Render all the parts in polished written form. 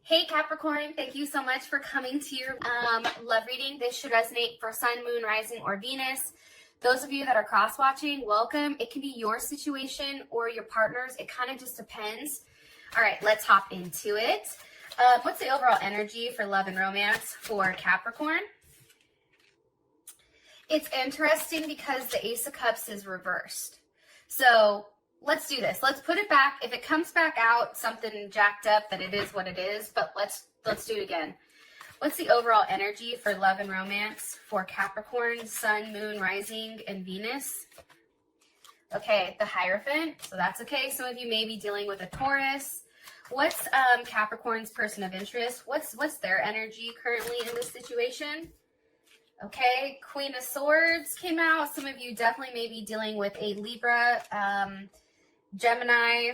Hey Capricorn, thank you so much for coming to your love reading. This should resonate for Sun, Moon, Rising, or Venus. Those of you that are cross-watching, welcome. It can be your situation or your partner's. It kind of just depends. All right, let's hop into it. What's the overall energy for love and romance for Capricorn? It's interesting because the Ace of Cups is reversed. So let's do this. Let's put it back. If it comes back out something jacked up, then it is what it is. But let's do it again. What's the overall energy for love and romance for Capricorn, Sun, Moon, Rising, and Venus? Okay, the Hierophant. So that's okay. Some of you may be dealing with a Taurus. What's Capricorn's person of interest? What's their energy currently in this situation? Okay, Queen of Swords came out. Some of you definitely may be dealing with a Libra, Gemini,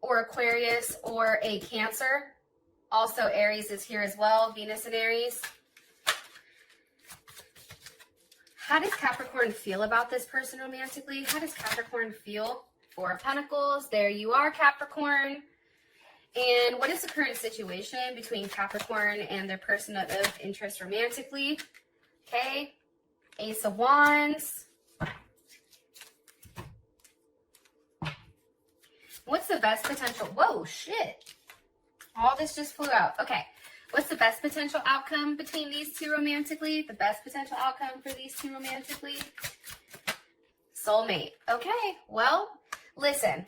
or Aquarius, or a Cancer. Also, Aries is here as well, Venus and Aries. How does Capricorn feel about this person romantically? How does Capricorn feel? Four of Pentacles, there you are, Capricorn. And what is the current situation between Capricorn and their person of interest romantically? Okay, Ace of Wands. What's the best potential? Whoa, shit. All this just flew out. Okay, what's the best potential outcome between these two romantically? The best potential outcome for these two romantically? Soulmate. Okay, well, listen.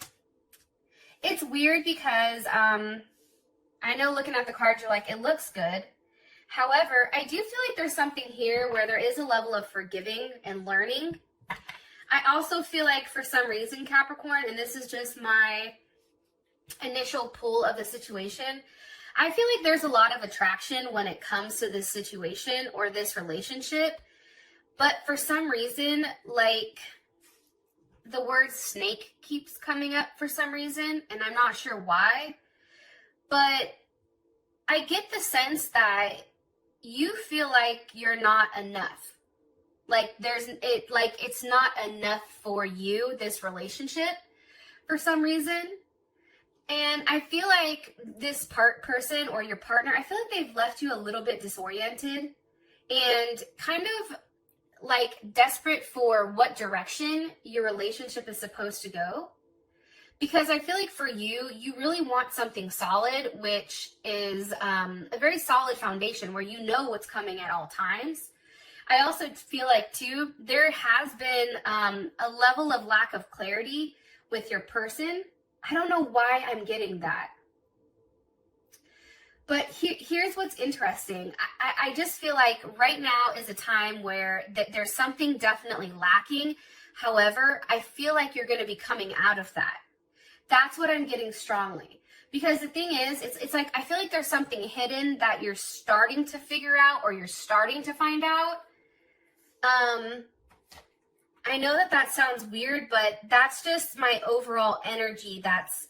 It's weird because I know looking at the cards, you're like, it looks good. However, I do feel like there's something here where there is a level of forgiving and learning. I also feel like for some reason, Capricorn, and this is just my initial pull of the situation, I feel like there's a lot of attraction when it comes to this situation or this relationship. But for some reason, like the word snake keeps coming up for some reason, and I'm not sure why. But I get the sense that you feel like you're not enough. Like it's not enough for you, this relationship, for some reason. And I feel like this person or your partner, I feel like they've left you a little bit disoriented and kind of like desperate for what direction your relationship is supposed to go. Because I feel like for you, you really want something solid, which is a very solid foundation where you know what's coming at all times. I also feel like, too, there has been a level of lack of clarity with your person. I don't know why I'm getting that. But here's what's interesting. I just feel like right now is a time where there's something definitely lacking. However, I feel like you're going to be coming out of that. That's what I'm getting strongly. Because the thing is, it's like I feel like there's something hidden that you're starting to figure out or you're starting to find out. I know that sounds weird, but that's just my overall energy that's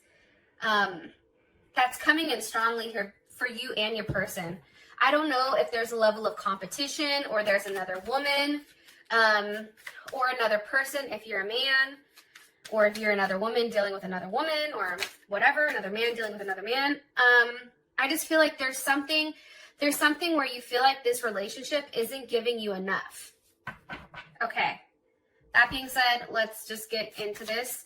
coming in strongly here for you and your person. I don't know if there's a level of competition or there's another woman or another person if you're a man. Or if you're another woman dealing with another woman or whatever, another man dealing with another man. I just feel like there's something where you feel like this relationship isn't giving you enough. Okay. That being said, let's just get into this.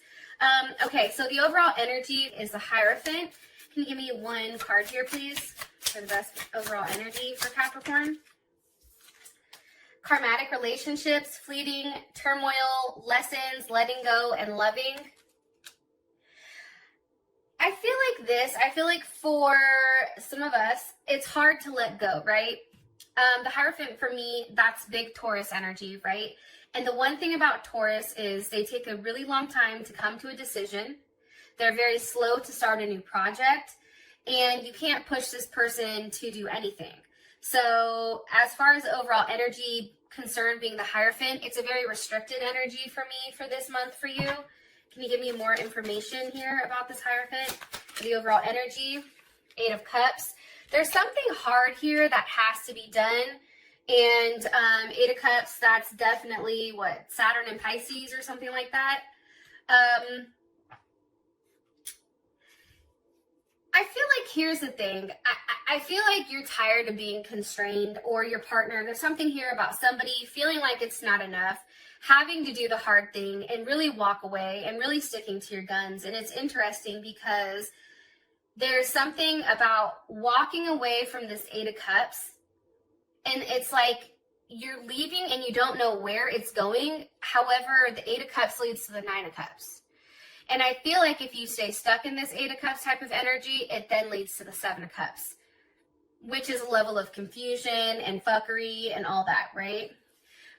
Okay, so the overall energy is the Hierophant. Can you give me one card here, please, for the best overall energy for Capricorn? Karmatic relationships, fleeting, turmoil, lessons, letting go, and loving. I feel like for some of us, it's hard to let go, right? The Hierophant for me, that's big Taurus energy, right? And the one thing about Taurus is they take a really long time to come to a decision. They're very slow to start a new project, and you can't push this person to do anything. So as far as the overall energy concerned being the Hierophant, it's a very restricted energy for me for this month for you. Can you give me more information here about this Hierophant? The overall energy, Eight of Cups. There's something hard here that has to be done. And Eight of Cups, that's definitely what, Saturn and Pisces or something like that. I feel like here's the thing. I feel like you're tired of being constrained, or your partner, there's something here about somebody feeling like it's not enough, having to do the hard thing and really walk away and really sticking to your guns. And it's interesting because there's something about walking away from this Eight of Cups, and it's like you're leaving and you don't know where it's going. However, the Eight of Cups leads to the Nine of Cups. And I feel like if you stay stuck in this Eight of Cups type of energy, it then leads to the Seven of Cups, which is a level of confusion and fuckery and all that, right?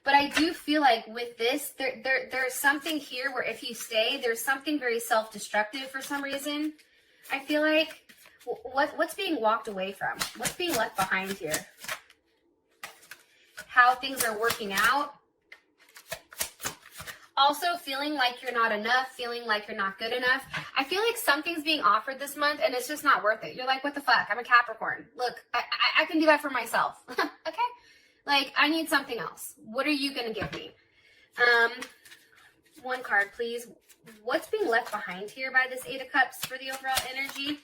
But I do feel like with this, there's something here where if you stay, there's something very self-destructive for some reason. I feel like what's being walked away from? What's being left behind here? How things are working out. Also feeling like you're not enough, feeling like you're not good enough. I feel like something's being offered this month and it's just not worth it. You're like, what the fuck? I'm a Capricorn. Look, I can do that for myself. Okay? Like, I need something else. What are you going to give me? One card, please. What's being left behind here by this Eight of Cups for the overall energy?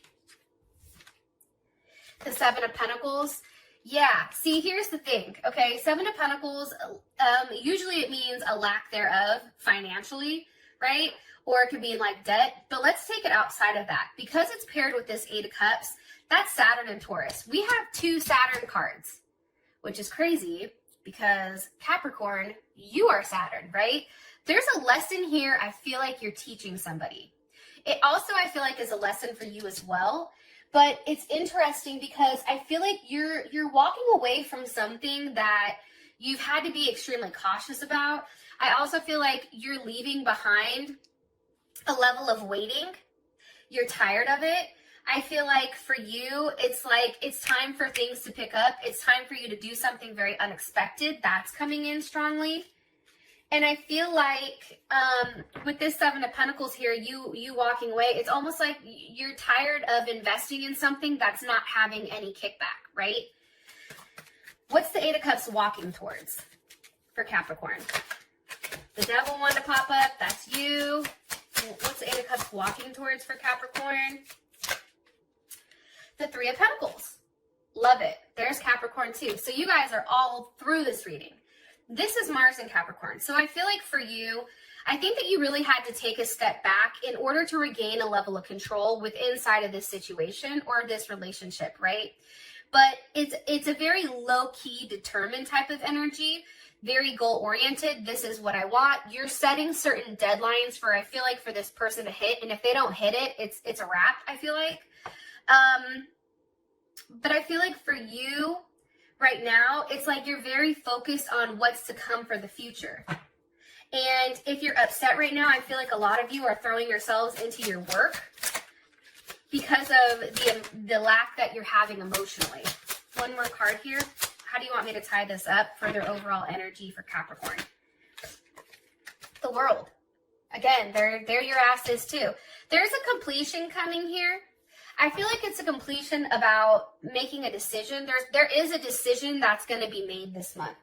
The Seven of Pentacles. Yeah, see, here's the thing, okay? Seven of Pentacles, usually it means a lack thereof financially, right? Or it could be like debt, but let's take it outside of that. Because it's paired with this Eight of Cups, that's Saturn and Taurus. We have two Saturn cards, which is crazy because Capricorn, you are Saturn, right? There's a lesson here I feel like you're teaching somebody. It also, I feel like, is a lesson for you as well. But it's interesting because I feel like you're walking away from something that you've had to be extremely cautious about. I also feel like you're leaving behind a level of waiting. You're tired of it. I feel like for you, it's like it's time for things to pick up. It's time for you to do something very unexpected. That's coming in strongly. And I feel like with this Seven of Pentacles here, you walking away, it's almost like you're tired of investing in something that's not having any kickback, right? What's the Eight of Cups walking towards for Capricorn? The Devil wanted to pop up. That's you. What's the Eight of Cups walking towards for Capricorn? The Three of Pentacles. Love it. There's Capricorn too. So you guys are all through this reading. This is Mars and Capricorn. So I feel like for you, I think that you really had to take a step back in order to regain a level of control inside of this situation or this relationship, right? But it's a very low-key, determined type of energy, very goal-oriented. This is what I want. You're setting certain deadlines for, I feel like, for this person to hit. And if they don't hit it, it's a wrap, I feel like. But I feel like for you, right now, it's like you're very focused on what's to come for the future. And if you're upset right now, I feel like a lot of you are throwing yourselves into your work because of the lack that you're having emotionally. One more card here. How do you want me to tie this up for their overall energy for Capricorn? The World. Again, there your ass is too. There's a completion coming here. I feel like it's a completion about making a decision. There is a decision that's going to be made this month.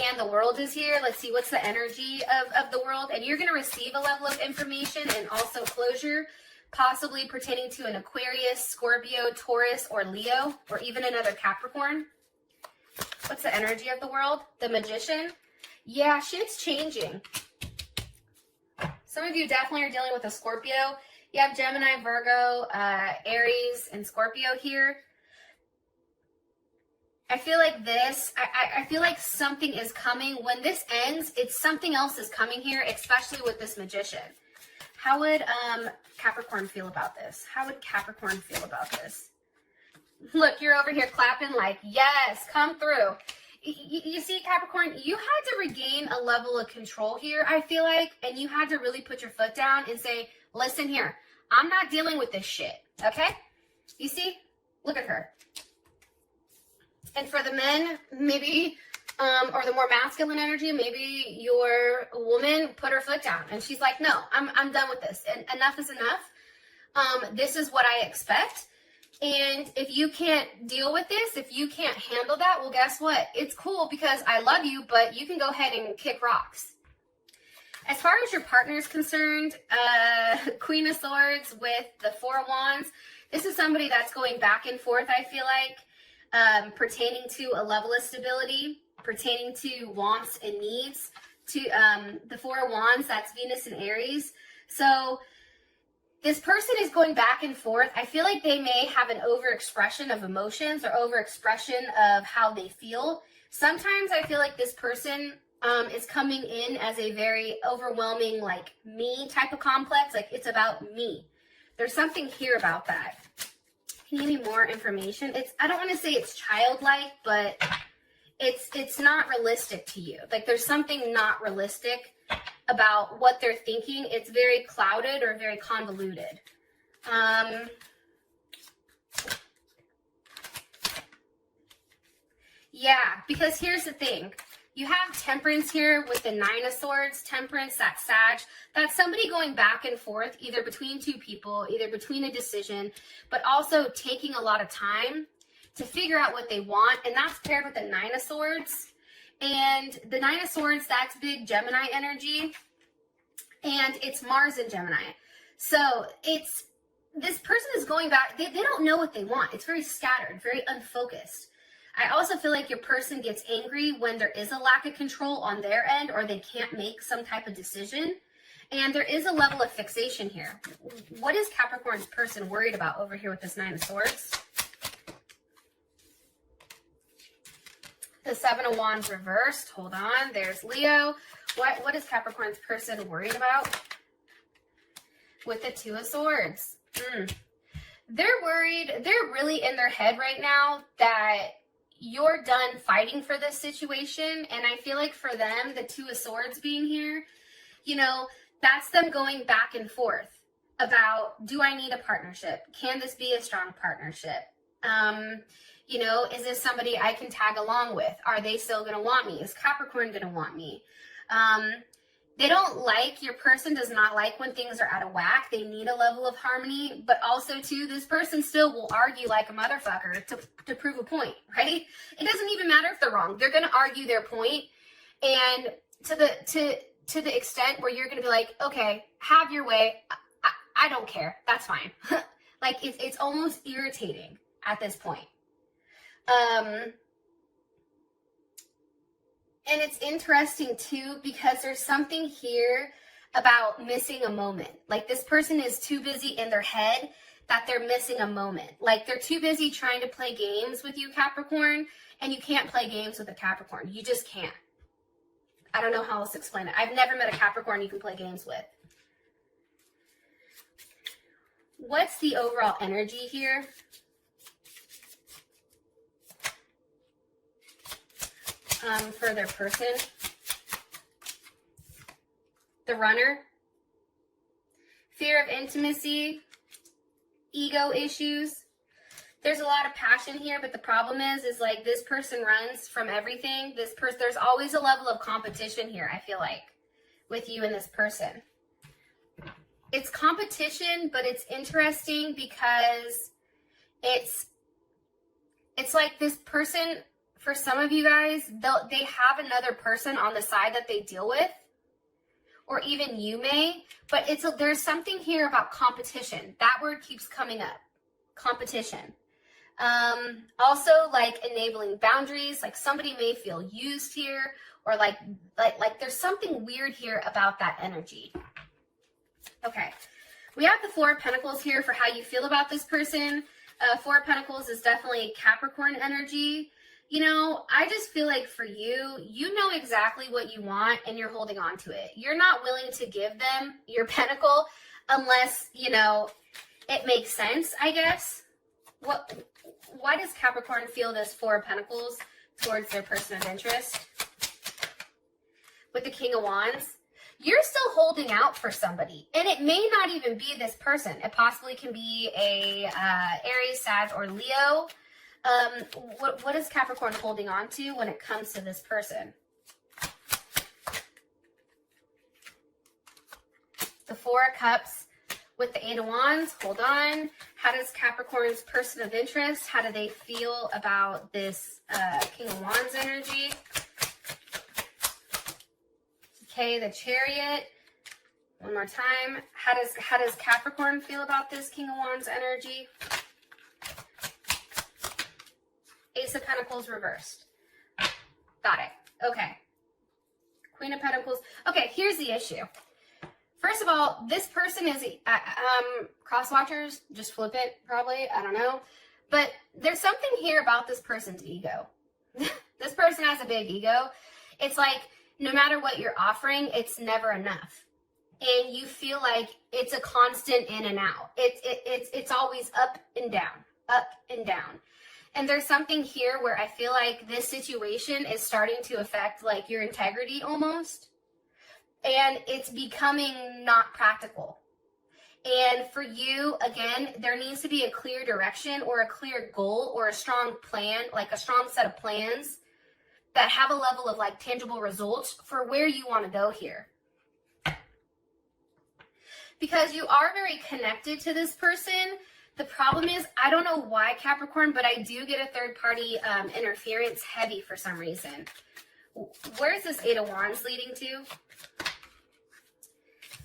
And the World is here. Let's see, what's the energy of the World? And you're going to receive a level of information and also closure, possibly pertaining to an Aquarius, Scorpio, Taurus, or Leo, or even another Capricorn. What's the energy of the World? The Magician. Yeah, shit's changing. Some of you definitely are dealing with a Scorpio. You have Gemini, Virgo, Aries, and Scorpio here. I feel like this, I feel like something is coming. When this ends, it's something else is coming here, especially with this Magician. How would Capricorn feel about this? How would Capricorn feel about this? Look, you're over here clapping like, yes, come through. You see, Capricorn, you had to regain a level of control here, I feel like, and you had to really put your foot down and say, listen here, I'm not dealing with this shit, okay? You see? Look at her. And for the men, maybe, or the more masculine energy, maybe your woman put her foot down. And she's like, no, I'm done with this. And enough is enough. This is what I expect. And if you can't deal with this, if you can't handle that, well, guess what? It's cool because I love you, but you can go ahead and kick rocks. As far as your partner is concerned, Queen of Swords with the Four of Wands, This is somebody that's going back and forth, I feel like, pertaining to a level of stability, pertaining to wants and needs. To the Four of Wands, that's Venus and Aries. So this person is going back and forth. I feel like they may have an overexpression of emotions or overexpression of how they feel. Sometimes I feel like this person is coming in as a very overwhelming, like, me type of complex. Like, it's about me. There's something here about that. Can you give me more information? I don't want to say it's childlike, but it's not realistic to you. Like, there's something not realistic about what they're thinking. It's very clouded or very convoluted. Yeah, because here's the thing. You have Temperance here with the Nine of Swords. Temperance, that's Sag. That's somebody going back and forth, either between two people, either between a decision, but also taking a lot of time to figure out what they want. And that's paired with the Nine of Swords. And the Nine of Swords, that's big Gemini energy. And it's Mars in Gemini. So this person is going back. They don't know what they want. It's very scattered, very unfocused. I also feel like your person gets angry when there is a lack of control on their end, or they can't make some type of decision. And there is a level of fixation here. What is Capricorn's person worried about over here with this Nine of Swords? The Seven of Wands reversed. Hold on. There's Leo. What is Capricorn's person worried about? With the Two of Swords. They're worried. They're really in their head right now that you're done fighting for this situation. And I feel like for them, the Two of Swords being here, you know, that's them going back and forth about, do I need a partnership? Can this be a strong partnership? You know, is this somebody I can tag along with? Are they still going to want me? Is Capricorn going to want me? They don't like, your person does not like when things are out of whack. They need a level of harmony, but also too, this person still will argue like a motherfucker to prove a point, right? It doesn't even matter if they're wrong. They're going to argue their point, and to the extent where you're going to be like, okay, have your way. I don't care. That's fine. Like, it's almost irritating at this point. And it's interesting too, because there's something here about missing a moment. Like, this person is too busy in their head that they're missing a moment. Like, they're too busy trying to play games with you, Capricorn, and you can't play games with a Capricorn. You just can't. I don't know how else to explain it. I've never met a Capricorn you can play games with. What's the overall energy here? For their person. The Runner. Fear of intimacy. Ego issues. There's a lot of passion here, but the problem is like, this person runs from everything. There's always a level of competition here, I feel like, with you and this person. It's competition, but it's interesting because it's like this person, for some of you guys, they have another person on the side that they deal with, or even you may, but there's something here about competition. That word keeps coming up. Competition. Also, like, enabling boundaries. Like, somebody may feel used here, or like there's something weird here about that energy. Okay, we have the Four of Pentacles here for how you feel about this person. Four of Pentacles is definitely Capricorn energy. You know, I just feel like for you, you know exactly what you want and you're holding on to it. You're not willing to give them your pentacle unless, you know, it makes sense, I guess. Why does Capricorn feel this Four of Pentacles towards their person of interest? With the King of Wands, you're still holding out for somebody, and it may not even be this person. It possibly can be a Aries, Sag, or Leo. What is Capricorn holding on to when it comes to this person? The Four of Cups with the Eight of Wands. Hold on. How does Capricorn's person of interest, how do they feel about this King of Wands energy? Okay, the Chariot. One more time. How does Capricorn feel about this King of Wands energy? Ace of Pentacles reversed. Got it. Okay. Queen of Pentacles. Okay, here's the issue. First of all, this person is, cross watchers, just flip it, probably, I don't know. But there's something here about this person's ego. This person has a big ego. It's like, no matter what you're offering, it's never enough. And you feel like it's a constant in and out. It's always up and down, up and down. And there's something here where I feel like this situation is starting to affect like your integrity almost. And it's becoming not practical. And for you, again, there needs to be a clear direction or a clear goal or a strong plan, like a strong set of plans that have a level of like tangible results for where you want to go here. Because you are very connected to this person. The problem is, I don't know why, Capricorn, but I do get a third-party interference heavy for some reason. Where is this Eight of Wands leading to?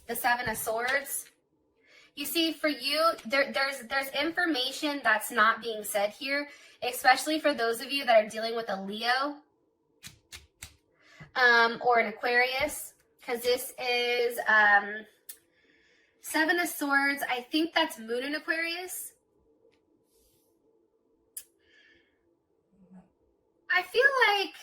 The Seven of Swords. You see, for you, there's information that's not being said here, especially for those of you that are dealing with a Leo or an Aquarius, because this is Seven of Swords. I think that's Moon in Aquarius. I feel like,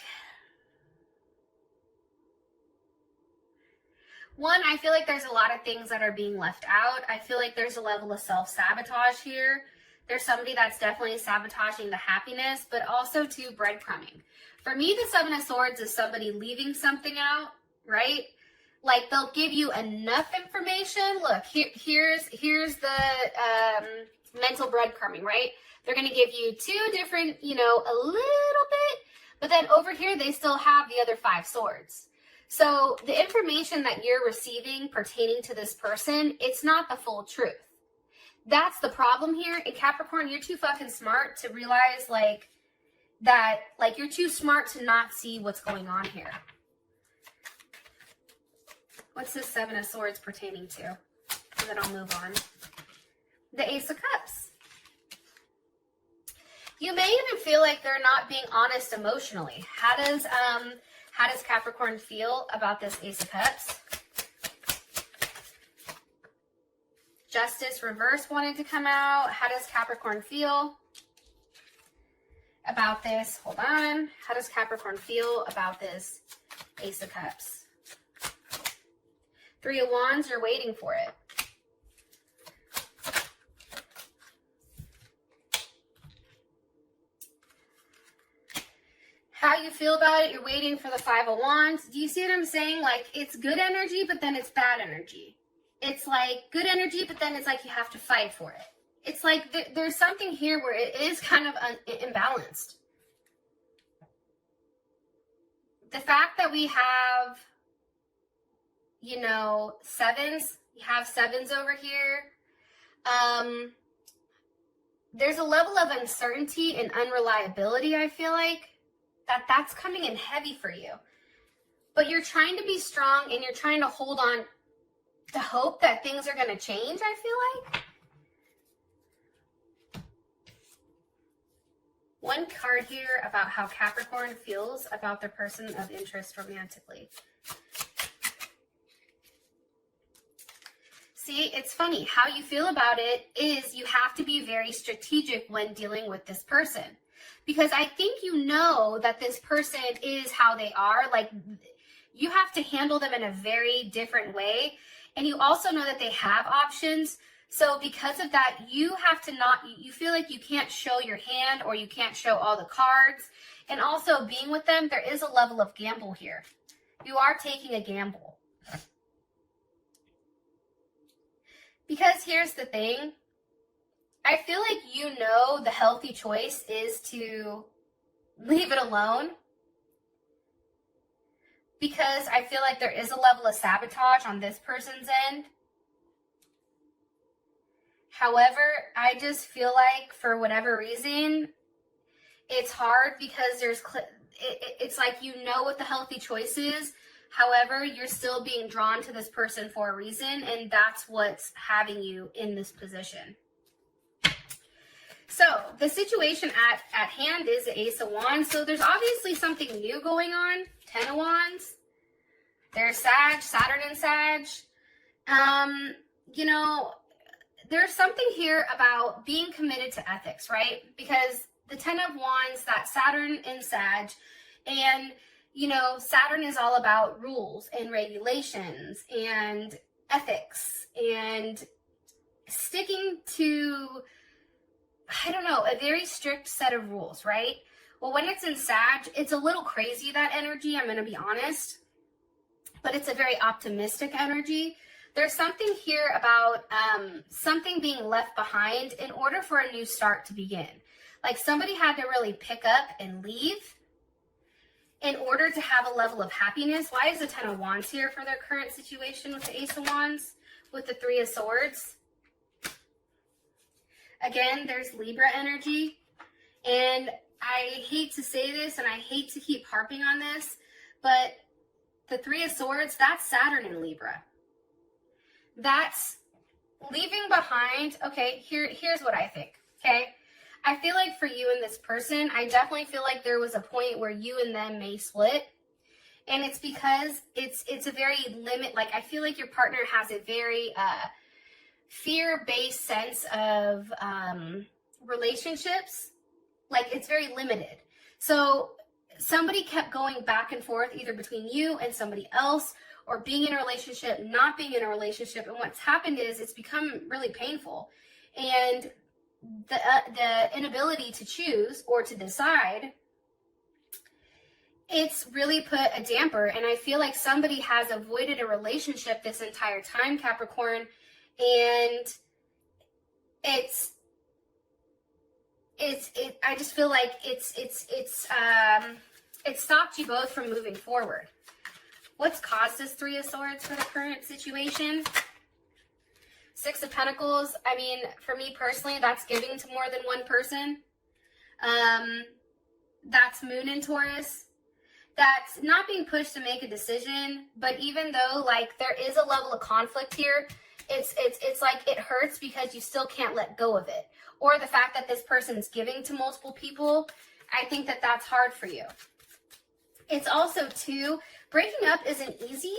one, I feel like there's a lot of things that are being left out. I feel like there's a level of self-sabotage here. There's somebody that's definitely sabotaging the happiness, but also too breadcrumbing. For me, the Seven of Swords is somebody leaving something out, right? Like they'll give you enough information. Look, here's the mental breadcrumbing, right? They're going to give you two different, a little bit, but then over here, they still have the other 5 swords. So the information that you're receiving pertaining to this person, it's not the full truth. That's the problem here. In Capricorn, you're too fucking smart to realize you're too smart to not see what's going on here. What's this Seven of Swords pertaining to? And then I'll move on. The Ace of Cups. You may even feel like they're not being honest emotionally. How does Capricorn feel about this Ace of Cups? Justice reverse wanted to come out. How does Capricorn feel about this? Hold on. How does Capricorn feel about this Ace of Cups? 3 of Wands, you're waiting for it. How you feel about it, you're waiting for the 5 of Wands. Do you see what I'm saying? Like, it's good energy, but then it's bad energy. It's like good energy, but then it's like you have to fight for it. It's like there's something here where it is kind of imbalanced. The fact that we have, sevens, you have sevens over here. There's a level of uncertainty and unreliability, I feel like, that's coming in heavy for you. But you're trying to be strong and you're trying to hold on to hope that things are going to change, I feel like. One card here about how Capricorn feels about their person of interest romantically. See, it's funny. How you feel about it is you have to be very strategic when dealing with this person. Because I think you know that this person is how they are. Like, you have to handle them in a very different way. And you also know that they have options. So because of that, you have to you feel like you can't show your hand or you can't show all the cards. And also being with them, there is a level of gamble here. You are taking a gamble. Because here's the thing. I feel like the healthy choice is to leave it alone. Because I feel like there is a level of sabotage on this person's end. However, I just feel like for whatever reason, it's hard because it's like what the healthy choice is. However, you're still being drawn to this person for a reason, and that's what's having you in this position. So the situation at hand is the Ace of Wands. So there's obviously something new going on. 10 of Wands. There's Saturn and Sag. You know, there's something here about being committed to ethics, right? Because the 10 of Wands, that Saturn and Sag, and, you know, Saturn is all about rules and regulations and ethics and sticking to, I don't know, a very strict set of rules, right? Well, when it's in Sag, it's a little crazy, that energy, I'm going to be honest, but it's a very optimistic energy. There's something here about something being left behind in order for a new start to begin. Like somebody had to really pick up and leave in order to have a level of happiness. Why is the 10 of Wands here for their current situation with the Ace of Wands, with the 3 of Swords? Again, there's Libra energy. And I hate to say this and I hate to keep harping on this, but the 3 of Swords, that's Saturn in Libra. That's leaving behind. Okay, here's what I think, okay? I feel like for you and this person, I definitely feel like there was a point where you and them may split. And it's because it's a very like I feel like your partner has a very fear-based sense of relationships. Like it's very limited. So somebody kept going back and forth either between you and somebody else, or being in a relationship, not being in a relationship. And what's happened is it's become really painful. And the inability to choose or to decide, it's really put a damper. And I feel like somebody has avoided a relationship this entire time, Capricorn. And I just feel like it stopped you both from moving forward. What's caused this 3 of Swords for the current situation? 6 of Pentacles. I mean, for me personally, that's giving to more than one person. That's Moon in Taurus. That's not being pushed to make a decision, but even though like there is a level of conflict here, it's like it hurts because you still can't let go of it. Or the fact that this person's giving to multiple people, I think that that's hard for you. It's also too, breaking up isn't easy,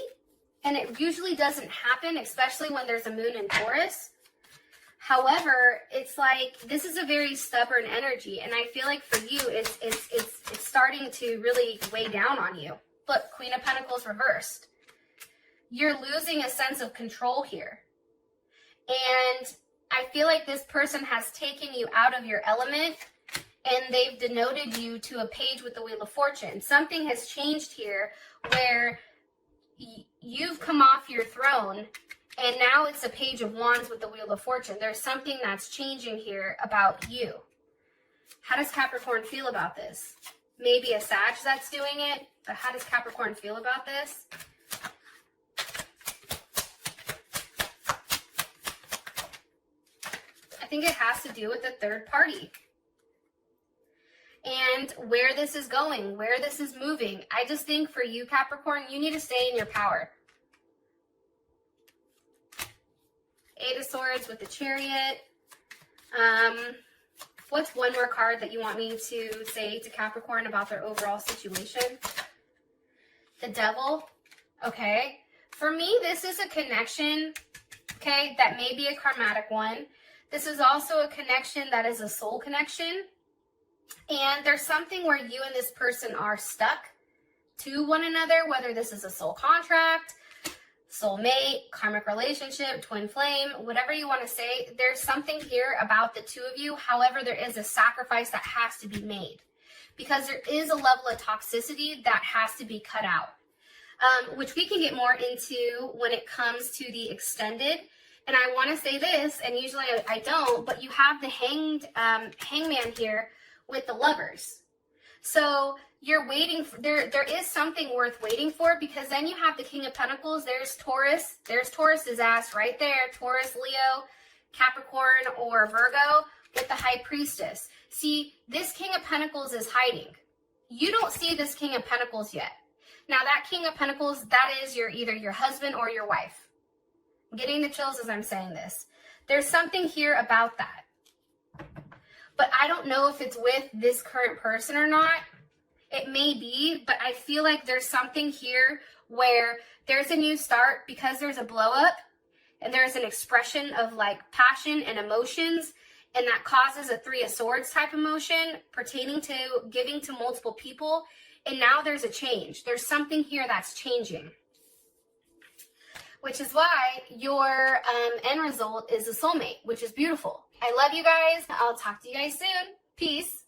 and it usually doesn't happen, especially when there's a Moon in Taurus. However, it's like this is a very stubborn energy, and I feel like for you, it's starting to really weigh down on you. Look, Queen of Pentacles reversed. You're losing a sense of control here, and I feel like this person has taken you out of your element. And they've denoted you to a page with the Wheel of Fortune. Something has changed here where you've come off your throne and now it's a Page of Wands with the Wheel of Fortune. There's something that's changing here about you. How does Capricorn feel about this? Maybe a Sag that's doing it, but how does Capricorn feel about this? I think it has to do with the third party. And where this is going, where this is moving. I just think for you, Capricorn, you need to stay in your power. 8 of Swords with the Chariot. What's one more card that you want me to say to Capricorn about their overall situation? The Devil. Okay. For me, this is a connection, okay, that may be a karmatic one. This is also a connection that is a soul connection. And there's something where you and this person are stuck to one another, whether this is a soul contract, soulmate, karmic relationship, twin flame, whatever you want to say. There's something here about the two of you. However, there is a sacrifice that has to be made because there is a level of toxicity that has to be cut out, which we can get more into when it comes to the extended. And I want to say this, and usually I don't, but you have the hangman here with the Lovers. So you're waiting for, there is something worth waiting for, because then you have the King of Pentacles. There's Taurus. There's Taurus's ass right there. Taurus, Leo, Capricorn, or Virgo with the High Priestess. See, this King of Pentacles is hiding. You don't see this King of Pentacles yet. Now that King of Pentacles, that is either your husband or your wife. I'm getting the chills as I'm saying this. There's something here about that. but I don't know if it's with this current person or not. It may be, but I feel like there's something here where there's a new start because there's a blow up and there's an expression of like passion and emotions, and that causes a 3 of Swords type emotion pertaining to giving to multiple people. And now there's a change. There's something here that's changing, which is why your end result is a soulmate, which is beautiful. I love you guys. I'll talk to you guys soon. Peace.